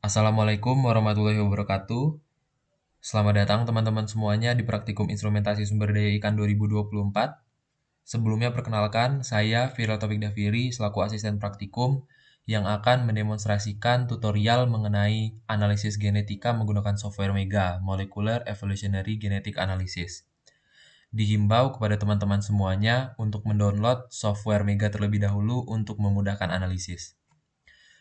Assalamualaikum warahmatullahi wabarakatuh. Selamat datang teman-teman semuanya di Praktikum Instrumentasi Sumber Daya Ikan 2024. Sebelumnya perkenalkan, saya Firil Taufik Dafiri selaku asisten praktikum yang akan mendemonstrasikan tutorial mengenai analisis genetika menggunakan software Mega, Molecular Evolutionary Genetic Analysis. Dihimbau kepada teman-teman semuanya untuk mendownload software Mega terlebih dahulu untuk memudahkan analisis.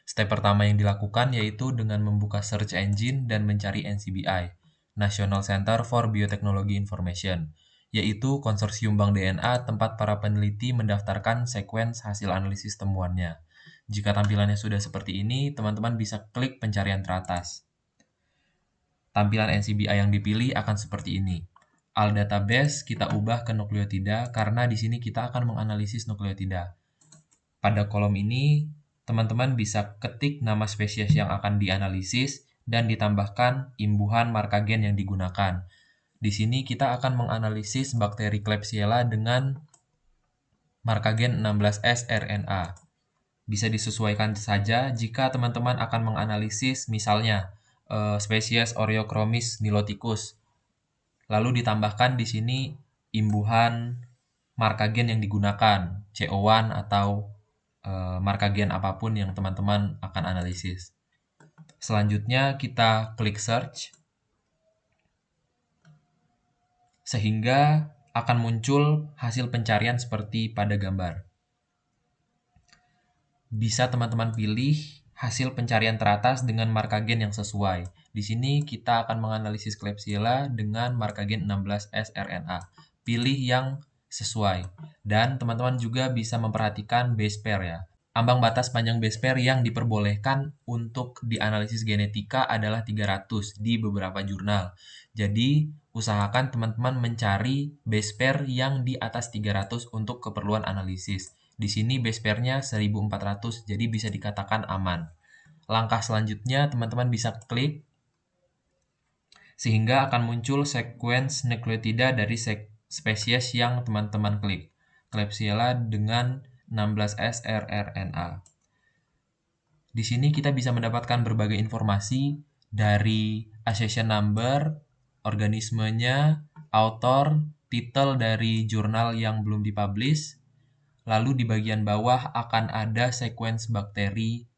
Step pertama yang dilakukan yaitu dengan membuka search engine dan mencari NCBI, National Center for Biotechnology Information, yaitu konsorsium bank DNA tempat para peneliti mendaftarkan sekuens hasil analisis temuannya. Jika tampilannya sudah seperti ini, teman-teman bisa klik pencarian teratas. Tampilan NCBI yang dipilih akan seperti ini. All database kita ubah ke nukleotida karena di sini kita akan menganalisis nukleotida. Pada kolom ini, teman-teman bisa ketik nama spesies yang akan dianalisis dan ditambahkan imbuhan marka gen yang digunakan. Di sini kita akan menganalisis bakteri Klebsiella dengan marka gen 16S RNA. Bisa disesuaikan saja jika teman-teman akan menganalisis misalnya spesies Oreochromis niloticus. Lalu ditambahkan di sini imbuhan marka gen yang digunakan, CO1 atau marka gen apapun yang teman-teman akan analisis. Selanjutnya kita klik search, sehingga akan muncul hasil pencarian seperti pada gambar. Bisa teman-teman pilih hasil pencarian teratas dengan marka gen yang sesuai. Di sini kita akan menganalisis Klebsiella dengan marka gen 16S RNA. Pilih yang sesuai. Dan teman-teman juga bisa memperhatikan base pair ya. Ambang batas panjang base pair yang diperbolehkan untuk dianalisis genetika adalah 300 di beberapa jurnal. Jadi, usahakan teman-teman mencari base pair yang di atas 300 untuk keperluan analisis. Di sini base pair-nya 1400, jadi bisa dikatakan aman. Langkah selanjutnya, teman-teman bisa klik, sehingga akan muncul sequence nukleotida dari spesies yang teman-teman klik. Klebsiella dengan 16S rRNA. Di sini kita bisa mendapatkan berbagai informasi dari accession number, organismenya, author, titel dari jurnal yang belum dipublish. Lalu di bagian bawah akan ada sequence bakteri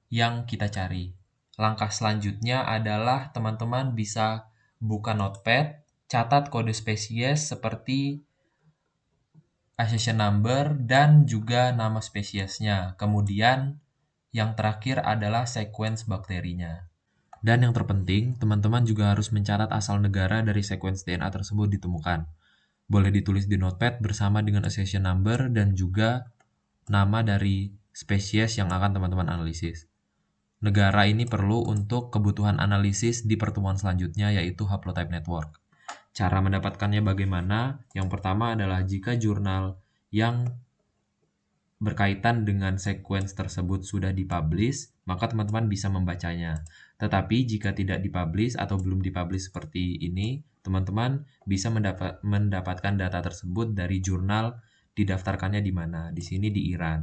yang kita cari. Langkah selanjutnya adalah teman-teman bisa buka notepad, catat kode spesies seperti accession number dan juga nama spesiesnya. Kemudian yang terakhir adalah sequence bakterinya. Dan yang terpenting, teman-teman juga harus mencatat asal negara dari sequence DNA tersebut ditemukan. Boleh ditulis di notepad bersama dengan accession number dan juga nama dari spesies yang akan teman-teman analisis. Negara ini perlu untuk kebutuhan analisis di pertemuan selanjutnya yaitu haplotype network. Cara mendapatkannya bagaimana? Yang pertama adalah jika jurnal yang berkaitan dengan sequence tersebut sudah dipublish, maka teman-teman bisa membacanya. Tetapi jika tidak dipublish atau belum dipublish seperti ini, teman-teman bisa mendapatkan data tersebut dari jurnal didaftarkannya di mana. Di sini di Iran.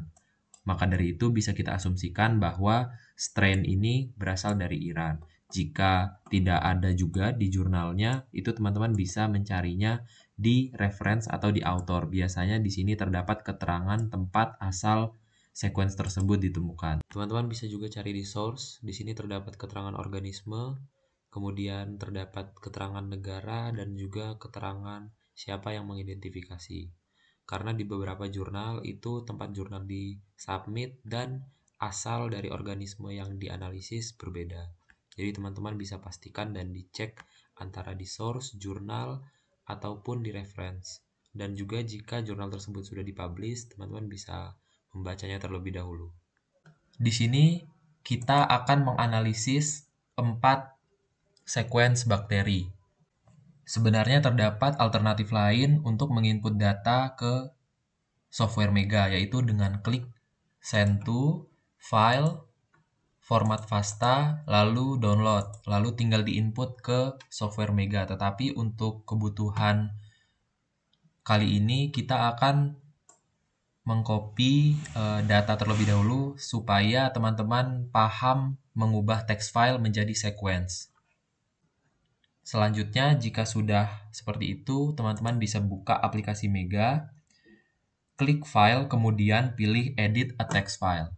Maka dari itu bisa kita asumsikan bahwa strain ini berasal dari Iran. Jika tidak ada juga di jurnalnya, itu teman-teman bisa mencarinya di reference atau di author. Biasanya di sini terdapat keterangan tempat asal sequence tersebut ditemukan. Teman-teman bisa juga cari di source. Di sini terdapat keterangan organisme, kemudian terdapat keterangan negara dan juga keterangan siapa yang mengidentifikasi. Karena di beberapa jurnal itu tempat jurnal di submit dan asal dari organisme yang dianalisis berbeda. Jadi teman-teman bisa pastikan dan dicek antara di source, jurnal, ataupun di reference. Dan juga jika jurnal tersebut sudah dipublish, teman-teman bisa membacanya terlebih dahulu. Di sini kita akan menganalisis 4 sequence bakteri. Sebenarnya terdapat alternatif lain untuk menginput data ke software Mega, yaitu dengan klik Send to, File, Format FASTA, lalu Download, lalu tinggal diinput ke software Mega. Tetapi untuk kebutuhan kali ini kita akan mengcopy data terlebih dahulu supaya teman-teman paham mengubah text file menjadi sequence. Selanjutnya, jika sudah seperti itu, teman-teman bisa buka aplikasi Mega, klik file, kemudian pilih edit a text file.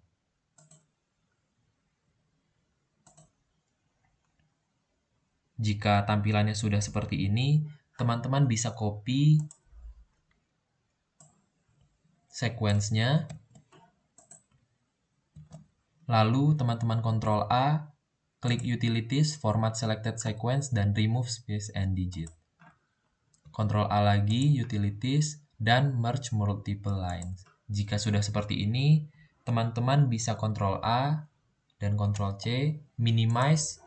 Jika tampilannya sudah seperti ini, teman-teman bisa copy sequence-nya, lalu teman-teman Ctrl A, klik Utilities, Format Selected Sequence, dan Remove Space and Digit. Ctrl A lagi, Utilities, dan Merge Multiple Lines. Jika sudah seperti ini, teman-teman bisa Ctrl A dan Ctrl C, minimize,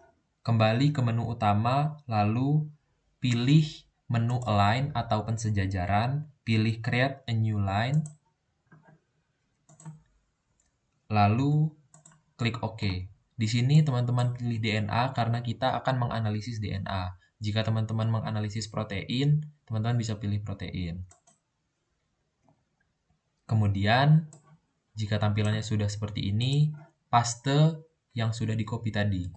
kembali ke menu utama, lalu pilih menu Align atau pensejajaran, pilih Create a New Line, lalu klik OK. Di sini teman-teman pilih DNA karena kita akan menganalisis DNA. Jika teman-teman menganalisis protein, teman-teman bisa pilih protein. Kemudian, jika tampilannya sudah seperti ini, paste yang sudah di-copy tadi.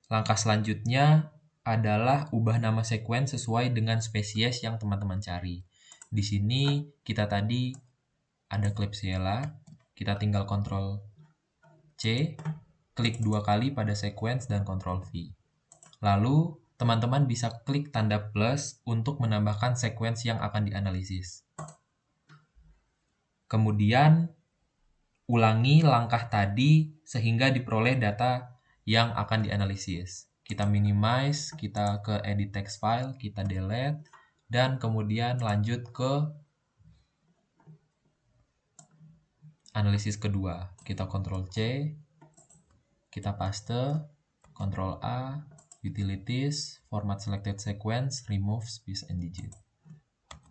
Langkah selanjutnya adalah ubah nama sequence sesuai dengan spesies yang teman-teman cari. Di sini kita tadi ada Klebsiella, kita tinggal Ctrl C, klik 2 kali pada sequence dan Ctrl V. Lalu, teman-teman bisa klik tanda plus untuk menambahkan sequence yang akan dianalisis. Kemudian, ulangi langkah tadi sehingga diperoleh data yang akan dianalisis. Kita minimize, kita ke edit text file, kita delete, dan kemudian lanjut ke analisis kedua. Kita Ctrl C, kita paste, Ctrl A, Utilities, Format Selected Sequence, Remove Space and Digit.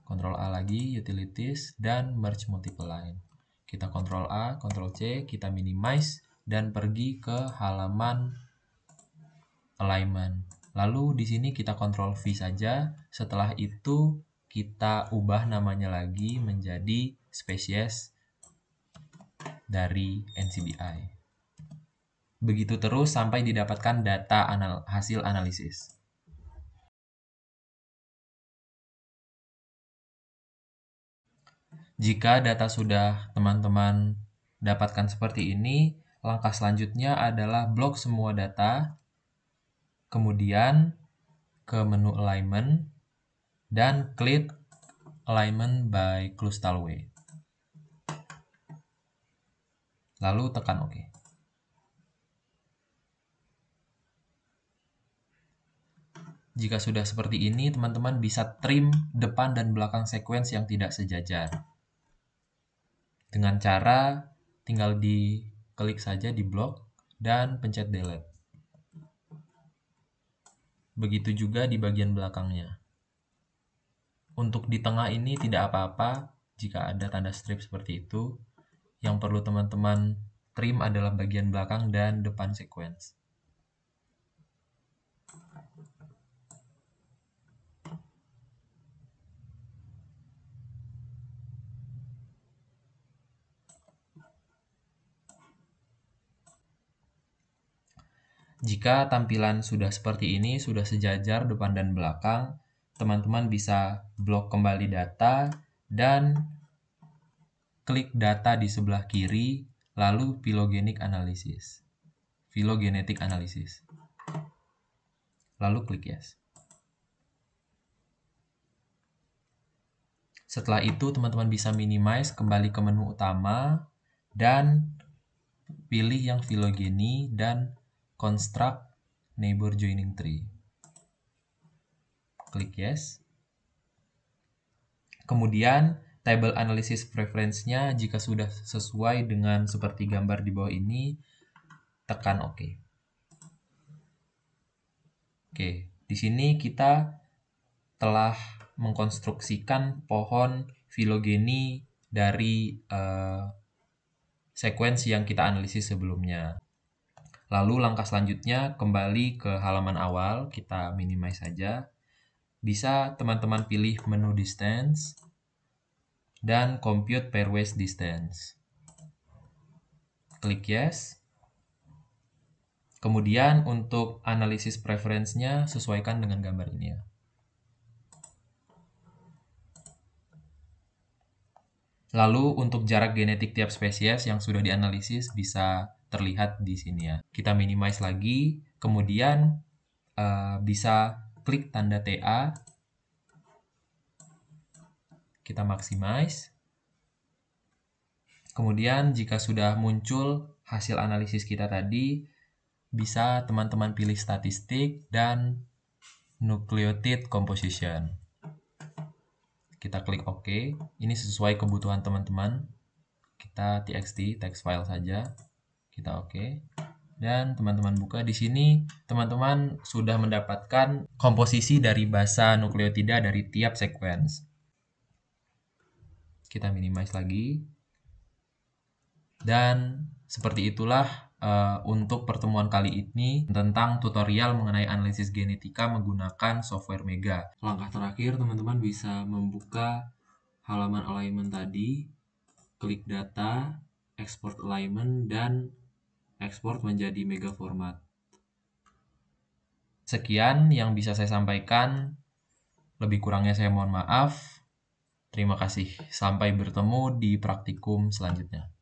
Ctrl A lagi, Utilities, dan Merge Multiple Line. Kita Ctrl A, Ctrl C, kita minimize, dan pergi ke halaman alignment. Lalu di sini kita Ctrl V saja. Setelah itu kita ubah namanya lagi menjadi spesies dari NCBI. Begitu terus sampai didapatkan data hasil analisis. Jika data sudah teman-teman dapatkan seperti ini, langkah selanjutnya adalah blok semua data, kemudian ke menu alignment, dan klik alignment by Clustalway. Lalu tekan OK. Jika sudah seperti ini, teman-teman bisa trim depan dan belakang sequence yang tidak sejajar. Dengan cara tinggal diklik saja di blok dan pencet delete. Begitu juga di bagian belakangnya. Untuk di tengah ini tidak apa-apa jika ada tanda strip seperti itu. Yang perlu teman-teman trim adalah bagian belakang dan depan sequence. Jika tampilan sudah seperti ini, sudah sejajar depan dan belakang, teman-teman bisa blok kembali data dan klik data di sebelah kiri, lalu phylogenetic analysis. Lalu klik yes. Setelah itu, teman-teman bisa minimize, kembali ke menu utama, dan pilih yang phylogeny dan construct neighbor joining tree. Klik yes. Kemudian, table analysis preference-nya jika sudah sesuai dengan seperti gambar di bawah ini, tekan OK. Oke, di sini kita telah mengkonstruksikan pohon phylogeny dari sequence yang kita analisis sebelumnya. Lalu langkah selanjutnya kembali ke halaman awal, kita minimize saja. Bisa teman-teman pilih menu distance dan compute pairwise distance. Klik yes. Kemudian untuk analisis preference-nya sesuaikan dengan gambar ini ya. Lalu untuk jarak genetik tiap spesies yang sudah dianalisis bisa terlihat di sini ya. Kita minimize lagi, kemudian bisa klik tanda TA, kita maximize. Kemudian jika sudah muncul hasil analisis kita tadi, bisa teman-teman pilih statistik dan nucleotide composition. Kita klik OK. Ini sesuai kebutuhan teman-teman. Kita txt text file saja. Kita OK. Dan teman-teman buka di sini, teman-teman sudah mendapatkan komposisi dari basa nukleotida dari tiap sequence. Kita minimize lagi. Dan seperti itulah untuk pertemuan kali ini tentang tutorial mengenai analisis genetika menggunakan software Mega. Langkah terakhir, teman-teman bisa membuka halaman alignment tadi, klik data, export alignment, dan export menjadi Mega format. Sekian yang bisa saya sampaikan. Lebih kurangnya saya mohon maaf. Terima kasih. Sampai bertemu di praktikum selanjutnya.